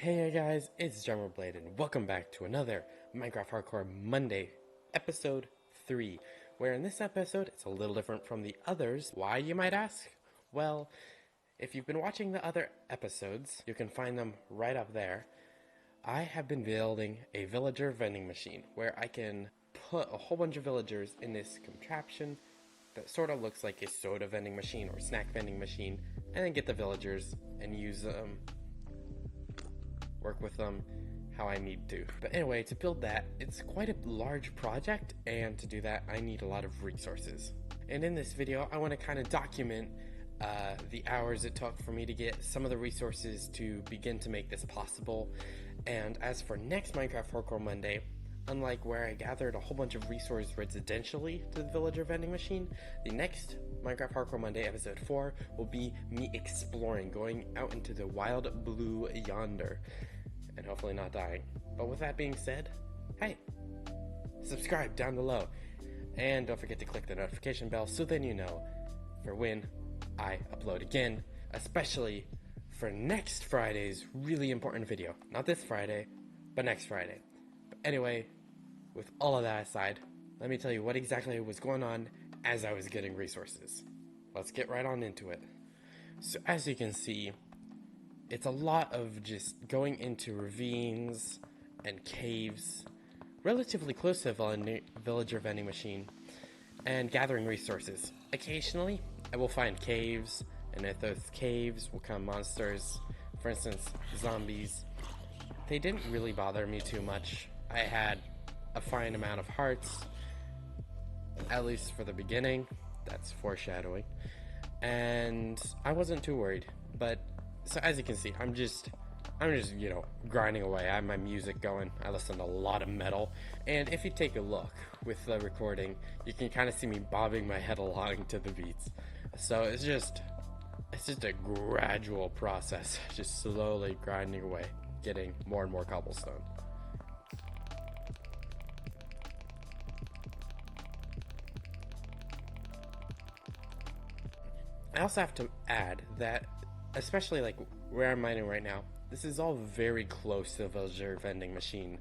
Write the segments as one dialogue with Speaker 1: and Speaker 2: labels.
Speaker 1: Hey guys, it's DrummerBlade and welcome back to another Minecraft Hardcore Monday, episode 3, where in this episode it's a little different from the others. Why, you might ask? Well, if you've been watching the other episodes, you can find them right up there. I have been building a villager vending machine where I can put a whole bunch of villagers in this contraption that sort of looks like a soda vending machine or snack vending machine, and then get the villagers and use them, work with them how I need to. But anyway, to build that, it's quite a large project, and to do that I need a lot of resources. And in this video I want to kind of document the hours it took for me to get some of the resources to begin to make this possible. And as for next Minecraft Hardcore Monday, unlike where I gathered a whole bunch of resources residentially to the villager vending machine, the next Minecraft Hardcore Monday episode 4 will be me exploring, going out into the wild blue yonder, and hopefully not dying. But with that being said, hey, subscribe down below, and don't forget to click the notification bell so then you know for when I upload again, especially for next Friday's really important video. Not this Friday, but next Friday. But anyway, with all of that aside, let me tell you what exactly was going on as I was getting resources. Let's get right on into it. So as you can see, it's a lot of just going into ravines and caves relatively close to the villager vending machine and gathering resources. Occasionally I will find caves, and at those caves will come monsters, for instance zombies. They didn't really bother me too much. I had a fine amount of hearts, at least for the beginning. That's foreshadowing. And I wasn't too worried. But so as you can see, I'm just grinding away. I have my music going. I listen to a lot of metal. And if you take a look with the recording, you can kind of see me bobbing my head along to the beats. So it's just a gradual process, just slowly grinding away, getting more and more cobblestone. I also have to add that, especially like where I'm mining right now, this is all very close to the villager vending machine.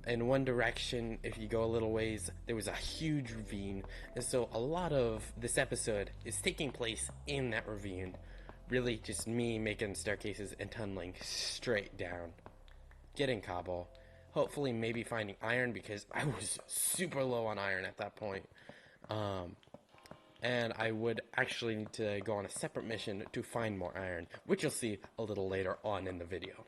Speaker 1: In one direction, if you go a little ways, there was a huge ravine, and so a lot of this episode is taking place in that ravine. Really just me making staircases and tunneling straight down, getting cobble, hopefully maybe finding iron, because I was super low on iron at that point. And I would actually need to go on a separate mission to find more iron, which you'll see a little later on in the video.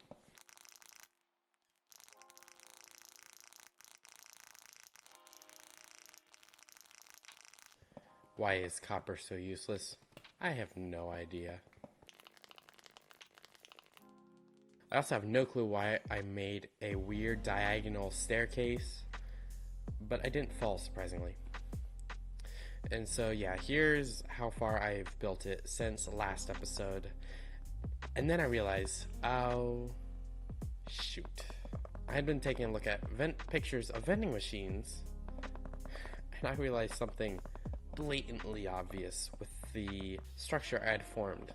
Speaker 1: Why is copper so useless? I have no idea. I also have no clue why I made a weird diagonal staircase, but I didn't fall, surprisingly. And so yeah, here's how far I've built it since last episode. And then I realized, oh shoot, I had been taking a look at pictures of vending machines, and I realized something blatantly obvious with the structure I had formed.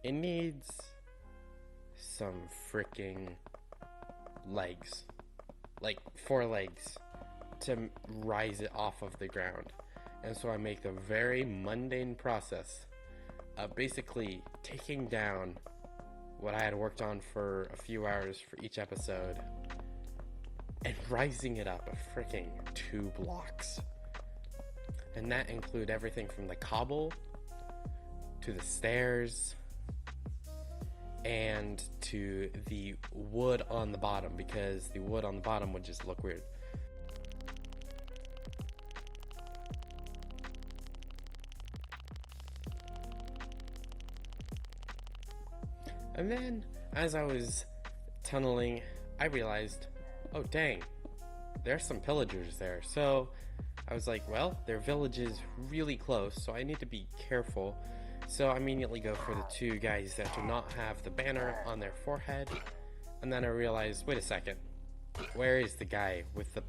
Speaker 1: It needs some freaking legs, like 4 legs, to rise it off of the ground. And so I make the very mundane process of basically taking down what I had worked on for a few hours for each episode and rising it up a freaking 2 blocks. And that include everything from the cobble to the stairs and to the wood on the bottom, because the wood on the bottom would just look weird. And then, as I was tunneling, I realized, oh dang, there's some pillagers there. So I was like, well, their village is really close, so I need to be careful. So I immediately go for the 2 guys that do not have the banner on their forehead. And then I realized, wait a second, where is the guy with the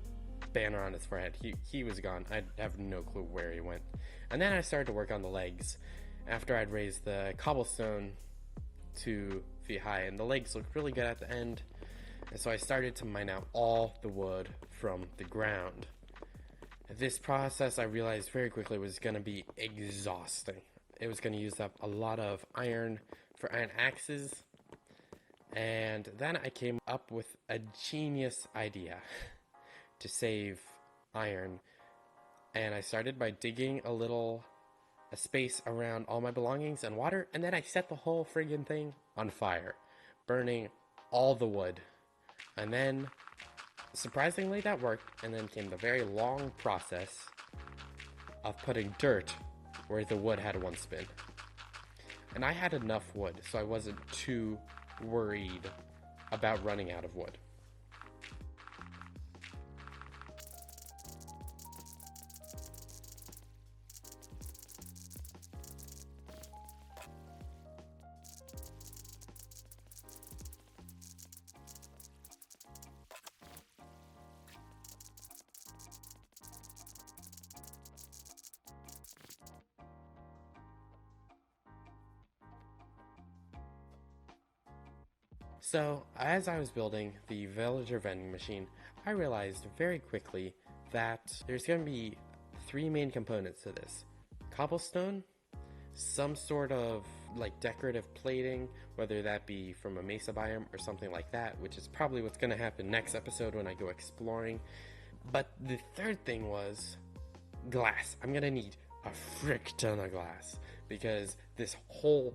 Speaker 1: banner on his forehead? He was gone. I have no clue where he went. And then I started to work on the legs. After I'd raised the cobblestone 2 feet high, and the legs looked really good at the end. And so I started to mine out all the wood from the ground. This process, I realized very quickly, was going to be exhausting. It was going to use up a lot of iron for iron axes. And then I came up with a genius idea to save iron. And I started by digging a space around all my belongings and water, and then I set the whole friggin' thing on fire, burning all the wood. And then, surprisingly, that worked, and then came the very long process of putting dirt where the wood had once been. And I had enough wood, so I wasn't too worried about running out of wood. So, as I was building the villager vending machine, I realized very quickly that there's going to be 3 main components to this. Cobblestone, some sort of like decorative plating, whether that be from a mesa biome or something like that, which is probably what's going to happen next episode when I go exploring. But the third thing was glass. I'm going to need a frick ton of glass, because this whole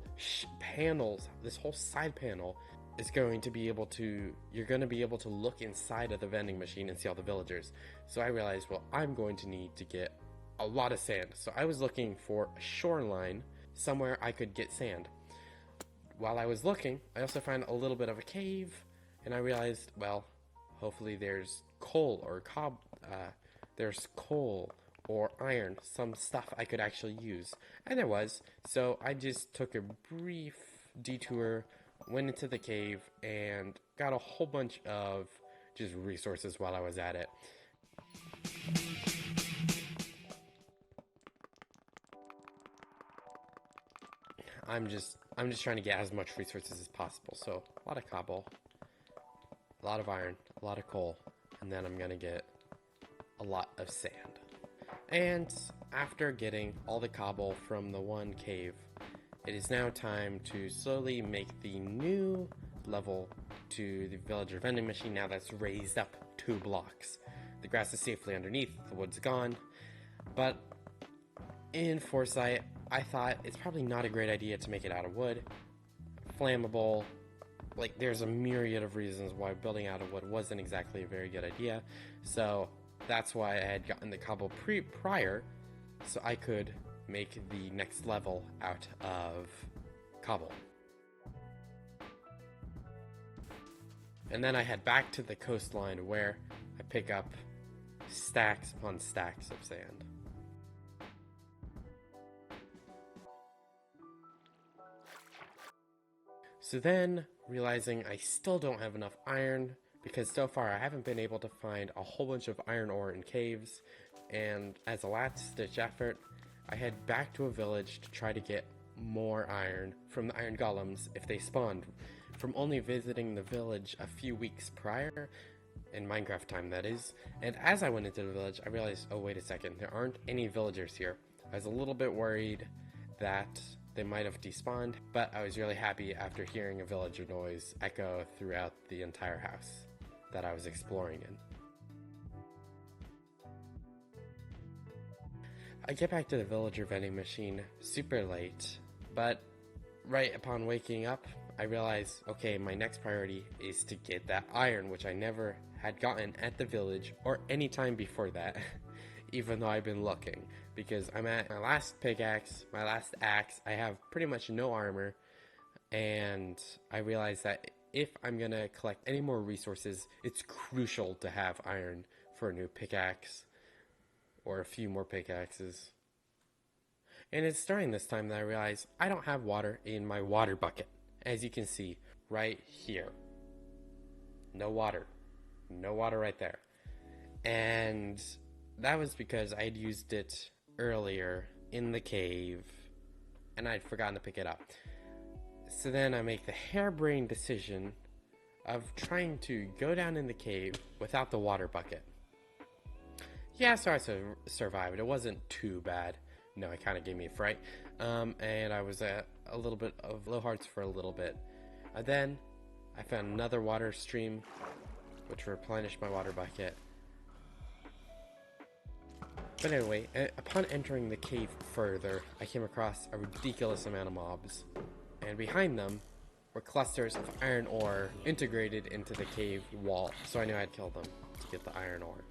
Speaker 1: this whole side panel is going to be able to, you're going to be able to look inside of the vending machine and see all the villagers. So I realized, well, I'm going to need to get a lot of sand. So I was looking for a shoreline, somewhere I could get sand. While I was looking, I also found a little bit of a cave, and I realized, well, hopefully there's coal or there's coal or iron, some stuff I could actually use. And there was, so I just took a brief detour, went into the cave, and got a whole bunch of just resources while I was at it. I'm just trying to get as much resources as possible. So a lot of cobble, a lot of iron, a lot of coal, and then I'm gonna get a lot of sand. And after getting all the cobble from the one cave, it is now time to slowly make the new level to the villager vending machine. Now that's raised up 2 blocks. The grass is safely underneath, the wood's gone, but in foresight, I thought it's probably not a great idea to make it out of wood. Flammable, like there's a myriad of reasons why building out of wood wasn't exactly a very good idea. So that's why I had gotten the cobble prior, so I could make the next level out of cobble. And then I head back to the coastline, where I pick up stacks upon stacks of sand. So then, realizing I still don't have enough iron, because so far I haven't been able to find a whole bunch of iron ore in caves, and as a last-ditch effort, I head back to a village to try to get more iron from the iron golems if they spawned, from only visiting the village a few weeks prior, in Minecraft time that is. And as I went into the village, I realized, oh wait a second, there aren't any villagers here. I was a little bit worried that they might have despawned, but I was really happy after hearing a villager noise echo throughout the entire house that I was exploring in. I get back to the villager vending machine super late, but right upon waking up, I realize, okay, my next priority is to get that iron, which I never had gotten at the village or any time before that, even though I've been looking, because I'm at my last pickaxe, my last axe. I have pretty much no armor, and I realize that if I'm gonna collect any more resources, it's crucial to have iron for a new pickaxe, or a few more pickaxes. And it's during this time that I realize I don't have water in my water bucket. As you can see right here. No water. No water right there. And that was because I'd used it earlier in the cave and I'd forgotten to pick it up. So then I make the harebrained decision of trying to go down in the cave without the water bucket. Yeah, so I survived. It wasn't too bad. No, it kind of gave me a fright. And I was at a little bit of low hearts for a little bit. Then I found another water stream, which replenished my water bucket. But anyway, upon entering the cave further, I came across a ridiculous amount of mobs. And behind them were clusters of iron ore integrated into the cave wall. So I knew I'd kill them to get the iron ore.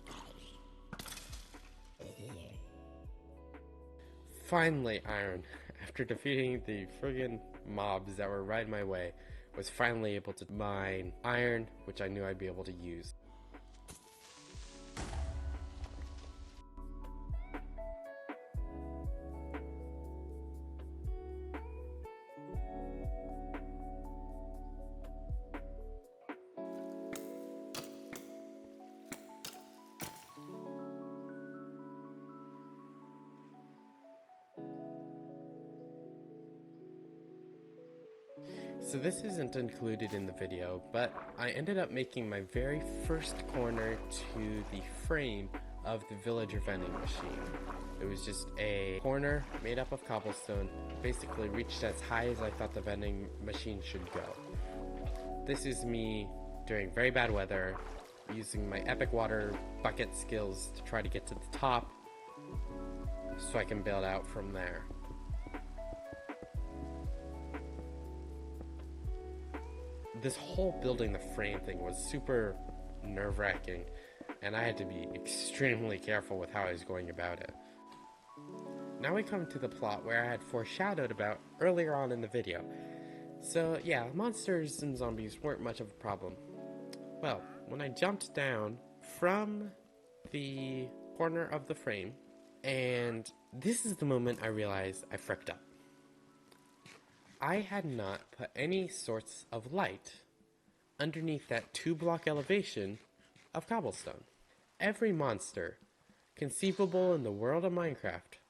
Speaker 1: Finally, iron, after defeating the friggin' mobs that were right my way, was finally able to mine iron, which I knew I'd be able to use. So this isn't included in the video, but I ended up making my very first corner to the frame of the villager vending machine. It was just a corner made up of cobblestone, basically reached as high as I thought the vending machine should go. This is me during very bad weather, using my epic water bucket skills to try to get to the top, so I can build out from there. This whole building the frame thing was super nerve-wracking, and I had to be extremely careful with how I was going about it. Now we come to the plot where I had foreshadowed about earlier on in the video. So yeah, monsters and zombies weren't much of a problem. Well, when I jumped down from the corner of the frame, and this is the moment I realized I fricked up. I had not put any sorts of light underneath that 2-block elevation of cobblestone. Every monster conceivable in the world of Minecraft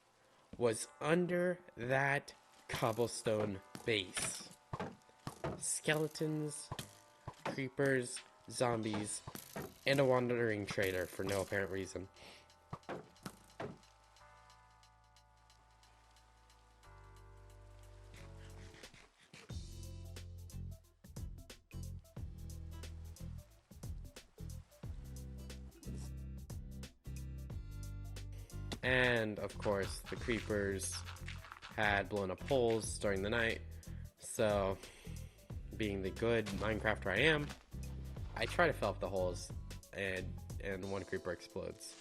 Speaker 1: was under that cobblestone base. Skeletons, creepers, zombies, and a wandering trader for no apparent reason. And of course, the creepers had blown up holes during the night, so being the good Minecrafter I am, I try to fill up the holes, and one creeper explodes.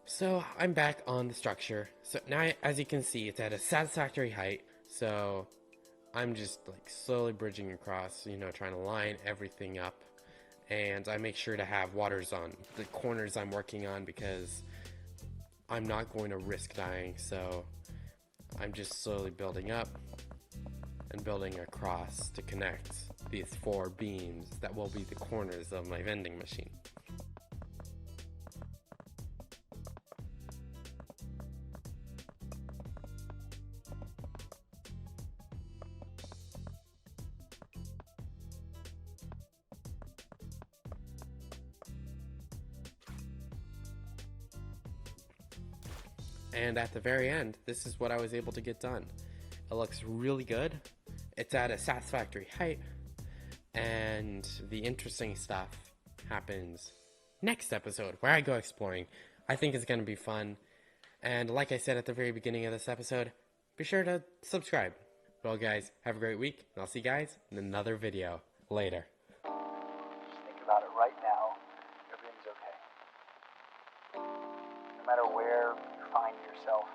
Speaker 1: So I'm back on the structure. So now, as you can see, it's at a satisfactory height, so I'm just like slowly bridging across, trying to line everything up. And I make sure to have waters on the corners I'm working on because I'm not going to risk dying, so I'm just slowly building up and building across to connect these 4 beams that will be the corners of my vending machine. And at the very end, this is what I was able to get done. It looks really good. It's at a satisfactory height. And the interesting stuff happens next episode where I go exploring. I think it's going to be fun. And like I said at the very beginning of this episode, be sure to subscribe. Well guys, have a great week. And I'll see you guys in another video later.
Speaker 2: Just think about it right now. Everything's okay. No matter where you find yourself,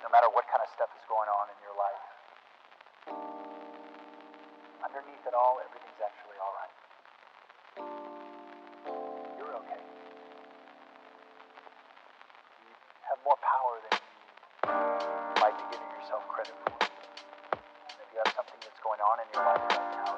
Speaker 2: no matter what kind of stuff is going on in your life, underneath it all, everything's actually alright. You're okay. You have more power than you might be giving yourself credit for. And if you have something that's going on in your life right now